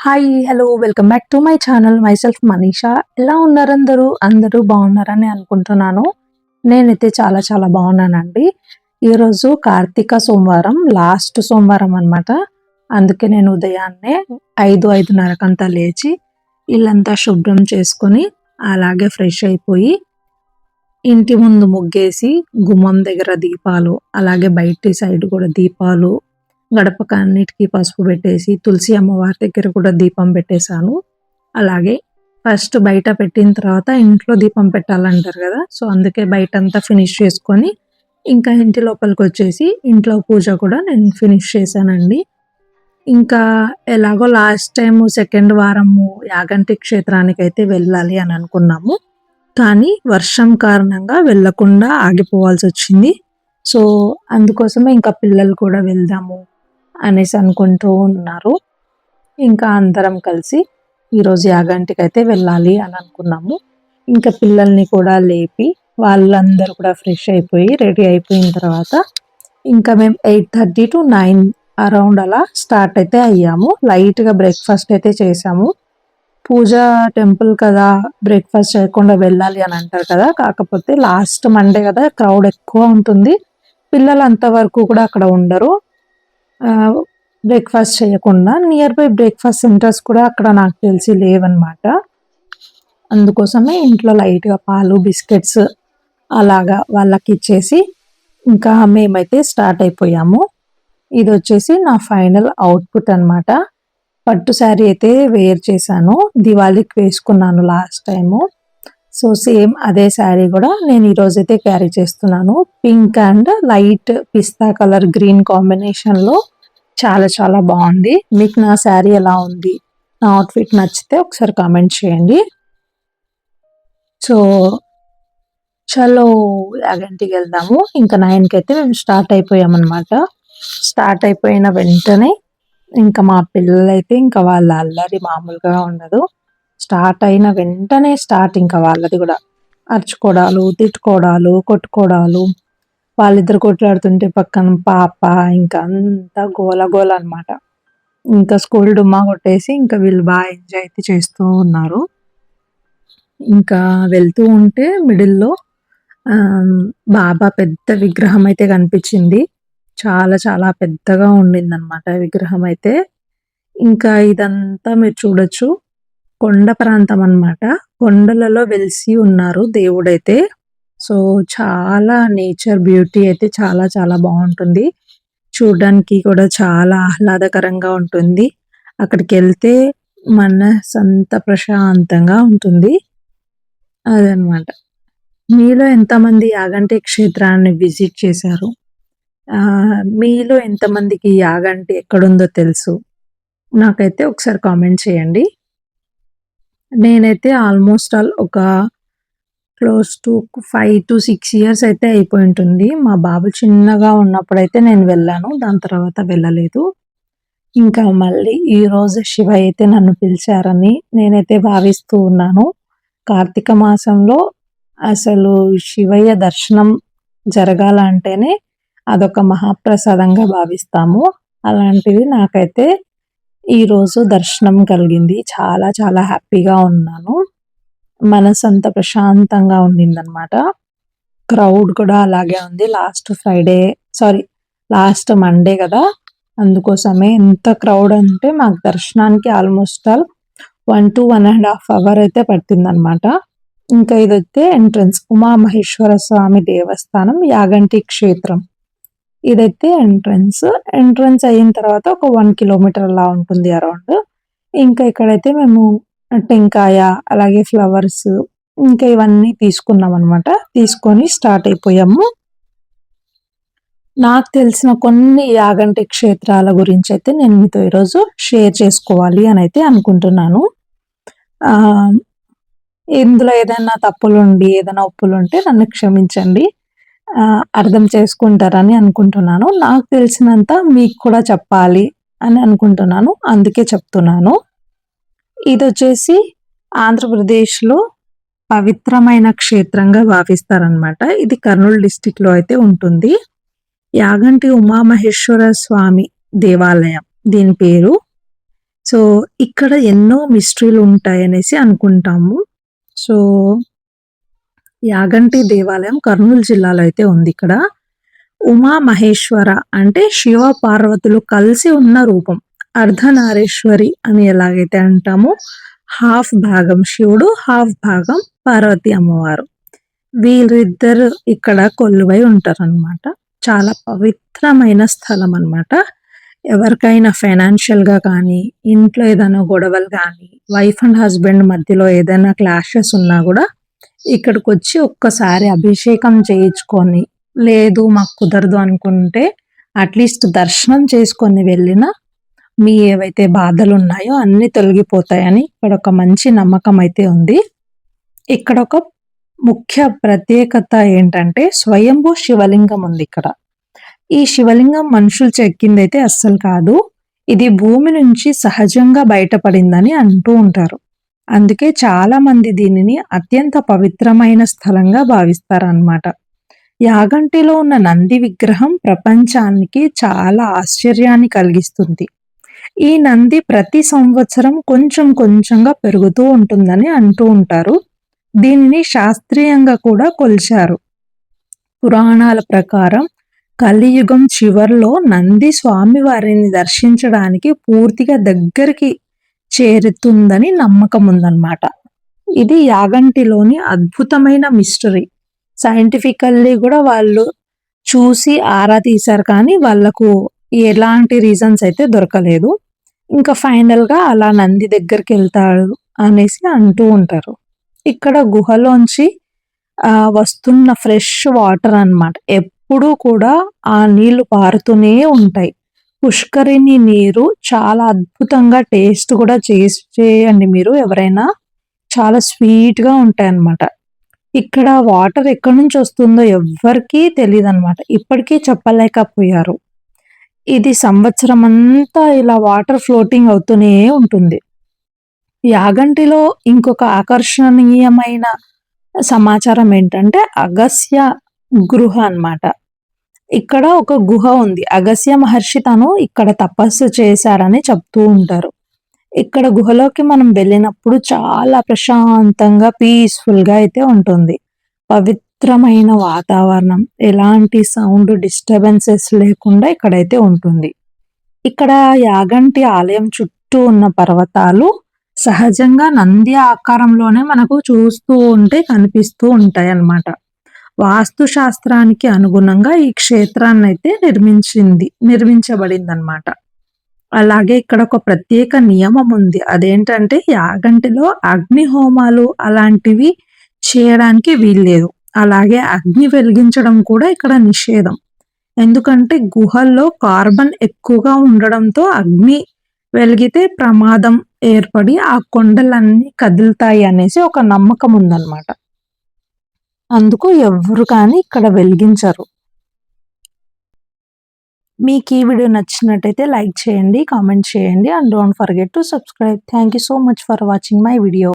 Hi! Hello! Welcome back to my channel. Myself Manisha. ఎలా ఉన్నారు అందరూ? అందరూ బాగున్నారని అనుకుంటున్నాను. నేనైతే చాలా చాలా బాగున్నానండి. ఈరోజు కార్తీక సోమవారం, లాస్ట్ సోమవారం అనమాట. అందుకే నేను ఉదయాన్నే 5, 5:30కంతా లేచి ఇల్లంతా శుభ్రం చేసుకొని, అలాగే ఫ్రెష్ అయిపోయి, ఇంటి ముందు ముగ్గేసి, గుమ్మం దగ్గర దీపాలు, అలాగే బయటి సైడ్ కూడా దీపాలు, గడపకన్నిటికి పసుపు పెట్టేసి, తులసి అమ్మవారి దగ్గర కూడా దీపం పెట్టేశాను. అలాగే ఫస్ట్ బయట పెట్టిన తర్వాత ఇంట్లో దీపం పెట్టాలంటారు కదా! సో, అందుకే బయటంతా ఫినిష్ చేసుకొని, ఇంకా ఇంటి లోపలికొచ్చేసి, ఇంట్లో పూజ కూడా నేను ఫినిష్ చేశానండి. ఇంకా ఎలాగో లాస్ట్ టైము సెకండ్ వారము యాగంటి క్షేత్రానికైతే వెళ్ళాలి అని అనుకున్నాము. కానీ వర్షం కారణంగా వెళ్ళకుండా ఆగిపోవాల్సొచ్చింది. సో, అందుకోసమే ఇంకా పిల్లలు కూడా వెళ్దాము అనేసి అనుకుంటూ ఉన్నారు. ఇంకా అందరం కలిసి ఈరోజు యాగంటికైతే వెళ్ళాలి అని అనుకున్నాము. ఇంకా పిల్లల్ని కూడా లేపి వాళ్ళందరూ కూడా ఫ్రెష్ అయిపోయి రెడీ అయిపోయిన తర్వాత ఇంకా మేము 8:30 to 9 అరౌండ్ అలా స్టార్ట్ అయితే అయ్యాము. లైట్‌గా బ్రేక్‌ఫాస్ట్ అయితే చేశాము. పూజ టెంపుల్ కదా! బ్రేక్‌ఫాస్ట్ చేయకుండా వెళ్ళాలి అని అంటారు కదా! కాకపోతే లాస్ట్ మండే కదా! క్రౌడ్ ఎక్కువ ఉంటుంది. పిల్లలు అంతవరకు కూడా అక్కడ ఉండరు. బ్రేక్‌ఫాస్ట్ చేయకుండా నియర్ బై బ్రేక్‌ఫాస్ట్ సెంటర్స్ కూడా అక్కడ నాకు తెలిసి లేవన్నమాట. అందుకోసమే ఇంట్లో లైట్‌గా పాలు, బిస్కెట్స్ అలాగా వాళ్ళకిచ్చేసి ఇంకా మేమైతే స్టార్ట్ అయిపోయాము. ఇదొచ్చేసి నా ఫైనల్ అవుట్‌పుట్ అన్నమాట. పట్టు శారీ అయితే వేర్ చేశాను. దివాళీకి వేసుకున్నాను లాస్ట్ టైము. సో, సేమ్ అదే శారీ కూడా నేను ఈరోజైతే క్యారీ చేస్తున్నాను. Pink and light pista colour green కాంబినేషన్‌లో చాలా చాలా బాగుంది. మీకు నా శారీ ఎలా ఉంది? నా అవుట్‌ఫిట్ నచ్చితే ఒకసారి కామెంట్ చేయండి. సో, చలో యాగంటికెళ్దాము. ఇంకా 9కి అయితే మేము స్టార్ట్ అయిపోయామన్నమాట. స్టార్ట్ అయిపోయిన వెంటనే ఇంకా మా పిల్లలైతే ఇంకా వాళ్ళ అల్లరి మామూలుగా ఉండదు. స్టార్ట్ అయిన వెంటనే స్టార్ట్ ఇంకా వాళ్ళది కూడా. అరుచుకోవడాలు, తిట్టుకోవడాలు, కొట్టుకోవడాలు. వాళ్ళిద్దరు కొట్లాడుతుంటే పక్కన పాప ఇంకా అంతా గోల గోల అన్నమాట. ఇంకా స్కూల్ డుమ్మా కొట్టేసి ఇంకా వీళ్ళు బాగా ఎంజాయ్ అయితే చేస్తూ ఉన్నారు. ఇంకా వెళ్తూ ఉంటే మిడిల్‌లో బాబా పెద్ద విగ్రహం అయితే కనిపించింది. చాలా చాలా పెద్దగా ఉండిందన్నమాట విగ్రహం అయితే. ఇంకా ఇదంతా మీరు చూడొచ్చు. కొండ ప్రాంతం అన్నమాట. కొండలలో వెలిసి ఉన్నారు దేవుడైతే. సో, చాలా నేచర్ బ్యూటీ అయితే చాలా చాలా బావుంటుంది. చూడ్డానికి కూడా చాలా ఆహ్లాదకరంగా ఉంటుంది. అక్కడికెళ్తే మనసంతా ప్రశాంతంగా ఉంటుంది. అదనమాట. మీలో ఎంతమంది యాగంటి క్షేత్రాన్ని విజిట్ చేశారు? మీలో ఎంతమందికి యాగంటి ఎక్కడుందో తెలుసు? నాకైతే ఒకసారి కామెంట్ చేయండి. నేనైతే ఆల్మోస్ట్ ఆల్ ఒక క్లోజ్ టు 5-6 ఇయర్స్ అయితే అయిపోయుంటుంది. మా బాబు చిన్నగా ఉన్నప్పుడైతే నేను వెళ్ళాను. దాని తర్వాత వెళ్ళలేదు. ఇంకా మళ్ళీ ఈరోజు శివ అయితే నన్ను పిలిచారని నేనైతే భావిస్తూ ఉన్నాను. కార్తీక మాసంలో అసలు శివయ్య దర్శనం జరగాలంటేనే అదొక మహాప్రసాదంగా భావిస్తాము. అలాంటిది నాకైతే ఈరోజు దర్శనం కలిగింది. చాలా చాలా హ్యాపీగా ఉన్నాను. మనసంతా ప్రశాంతంగా ఉండిందనమాట. క్రౌడ్ కూడా అలాగే ఉంది. లాస్ట్ మండే గదా! అందుకోసమే ఎంత క్రౌడ్ అంటే మాకు దర్శనానికి ఆల్మోస్ట్ ఆల్ 1-1.5 అవర్ అయితే పట్టిందనమాట. ఇంకా ఇదైతే ఎంట్రన్స్ ఉమామహేశ్వర స్వామి దేవస్థానం యాగంటి క్షేత్రం. ఇదైతే ఎంట్రన్స్. ఎంట్రన్స్ అయిన తర్వాత ఒక 1 కిలోమీటర్ అలా ఉంటుంది అరౌండ్. ఇంకా ఇక్కడైతే మేము టెంకాయ, అలాగే ఫ్లవర్స్ ఇంకా ఇవన్నీ తీసుకున్నామనమాట. తీసుకొని స్టార్ట్ అయిపోయాము. నాకు తెలిసిన కొన్ని యాగంటి క్షేత్రాల గురించైతే నేను మీతో ఈరోజు షేర్ చేసుకోవాలి అనైతే అనుకుంటున్నాను. ఇందులో ఏదైనా తప్పులుండి, ఏదైనా ఒప్పులుంటే నన్ను క్షమించండి. అర్థం చేసుకుంటారని అనుకుంటున్నాను. నాకు తెలిసినంత మీకు కూడా చెప్పాలి అని అనుకుంటున్నాను. అందుకే చెప్తున్నాను. ఇదొచ్చేసి ఆంధ్రప్రదేశ్‌లో పవిత్రమైన క్షేత్రంగా భావిస్తారనమాట. ఇది కర్నూలు డిస్ట్రిక్ట్‌లో అయితే ఉంటుంది. యాగంటి ఉమామహేశ్వర స్వామి దేవాలయం దీని పేరు. సో, ఇక్కడ ఎన్నో మిస్టరీలు ఉంటాయనేసి అనుకుంటాము. సో, యాగంటి దేవాలయం కర్నూలు జిల్లాలో అయితే ఉందిక్కడ. ఉమా మహేశ్వర అంటే శివ పార్వతులు కలిసి ఉన్న రూపం. అర్ధనారీశ్వరి అని ఎలాగైతే అంటామో, హాఫ్ భాగం శివుడు, హాఫ్ భాగం పార్వతి అమ్మవారు. వీళ్ళిద్దరు ఇక్కడ కొలువై ఉంటారనమాట. చాలా పవిత్రమైన స్థలం అనమాట. ఎవరికైనా ఫైనాన్షియల్‌గా కానీ, ఇంట్లో ఏదైనా గొడవలు గానీ, వైఫ్ అండ్ హస్బెండ్ మధ్యలో ఏదైనా క్లాషెస్ ఉన్నా గూడా ఇక్కడికొచ్చి ఒక్కసారి అభిషేకం చేయించుకొని, లేదు మాకు కుదరదు అనుకుంటే అట్‌లీస్ట్ దర్శనం చేసుకొని వెళ్ళినా మీ ఏవైతే బాధలున్నాయో అన్నీ తొలగిపోతాయని ఇక్కడొక మంచి నమ్మకం అయితే ఉంది. ఇక్కడొక ముఖ్య ప్రత్యేకత ఏంటంటే స్వయంభూ శివలింగం ఉందిక్కడ. ఈ శివలింగం మనుషులు చెక్కిందైతే అస్సలు కాదు. ఇది భూమి నుంచి సహజంగా బయటపడిందని అంటూ ఉంటారు. అందుకే చాలా మంది దీనిని అత్యంత పవిత్రమైన స్థలంగా భావిస్తారనమాట. యాగంటిలో ఉన్న నంది విగ్రహం ప్రపంచానికి చాలా ఆశ్చర్యాన్ని కలిగిస్తుంది. ఈ నంది ప్రతి సంవత్సరం కొంచెం కొంచెంగా పెరుగుతూ ఉంటుందని అంటూ ఉంటారు. దీనిని శాస్త్రీయంగా కూడా కొలిచారు. పురాణాల ప్రకారం కలియుగం చివర్లో నంది స్వామివారిని దర్శించడానికి పూర్తిగా దగ్గరికి చేరుతుందని నమ్మకం ఉందన్నమాట. ఇది యాగంటిలోని అద్భుతమైన మిస్టరీ. సైంటిఫికల్లీ గూడా వాళ్ళు చూసి ఆరా తీశారు కానీ వాళ్ళకు ఎలాంటి రీజన్స్ అయితే దొరకలేదు. ఇంకా ఫైనల్‌గా అలా నంది దగ్గరికెళ్తాడు అనేసి అంటూ ఉంటారు. ఇక్కడ గుహలోంచి వస్తున్న ఫ్రెష్ వాటర్ అన్నమాట. ఎప్పుడూ కూడా ఆ నీళ్లు పారుతూనే ఉంటాయి. పుష్కరిణి నీరు చాలా అద్భుతంగా టేస్ట్ కూడా చేయండి మీరు ఎవరైనా. చాలా స్వీట్‌గా ఉంటాయన్నమాట. ఇక్కడ వాటర్ ఎక్కడి నుంచి వస్తుందో ఎవ్వరికీ తెలీదనమాట. ఇప్పటికీ చెప్పలేకపోయారు. ఇది సంవత్సరమంతా ఇలా వాటర్ ఫ్లోటింగ్ అవుతూనే ఉంటుంది. యాగంటిలో ఇంకొక ఆకర్షణీయమైన సమాచారం ఏంటంటే అగస్త్య గృహ అన్నమాట. ఇక్కడ ఒక గుహ ఉంది. అగస్త్య మహర్షి తను ఇక్కడ తపస్సు చేశారని చెప్తూ ఉంటారు. ఇక్కడ గుహలోకి మనం వెళ్ళినప్పుడు చాలా ప్రశాంతంగా, పీస్‌ఫుల్‌గా అయితే ఉంటుంది. పవిత్రమైన వాతావరణం, ఎలాంటి సౌండ్ డిస్టర్బెన్సెస్ లేకుండా ఇక్కడైతే ఉంటుంది. ఇక్కడ యాగంటి ఆలయం చుట్టూ ఉన్న పర్వతాలు సహజంగా నంది ఆకారంలోనే మనకు చూస్తూ ఉంటే కనిపిస్తూ ఉంటాయన్నమాట. వాస్తు శాస్త్రానికి అనుగుణంగా ఈ క్షేత్రాన్నయితే నిర్మించబడిందన్నమాట. అలాగే ఇక్కడ ఒక ప్రత్యేక నియమం ఉంది. అదేంటంటే యాగంటిలో అగ్ని హోమాలు అలాంటివి చేయడానికి వీల్లేదు. అలాగే అగ్ని వెలిగించడం కూడా ఇక్కడ నిషేధం. ఎందుకంటే గుహల్లో కార్బన్ ఎక్కువగా ఉండడంతో అగ్ని వెలిగితే ప్రమాదం ఏర్పడి ఆ కొండలన్నీ కదులుతాయి అనేసి ఒక నమ్మకం ఉందన్నమాట. అందుకు ఎవ్వరు కానీ ఇక్కడ వెలిగించరు. మీకు ఈ వీడియో నచ్చినట్టయితే లైక్ చేయండి, కామెంట్ చేయండి and don't forget to subscribe. Thank you so much for watching my video.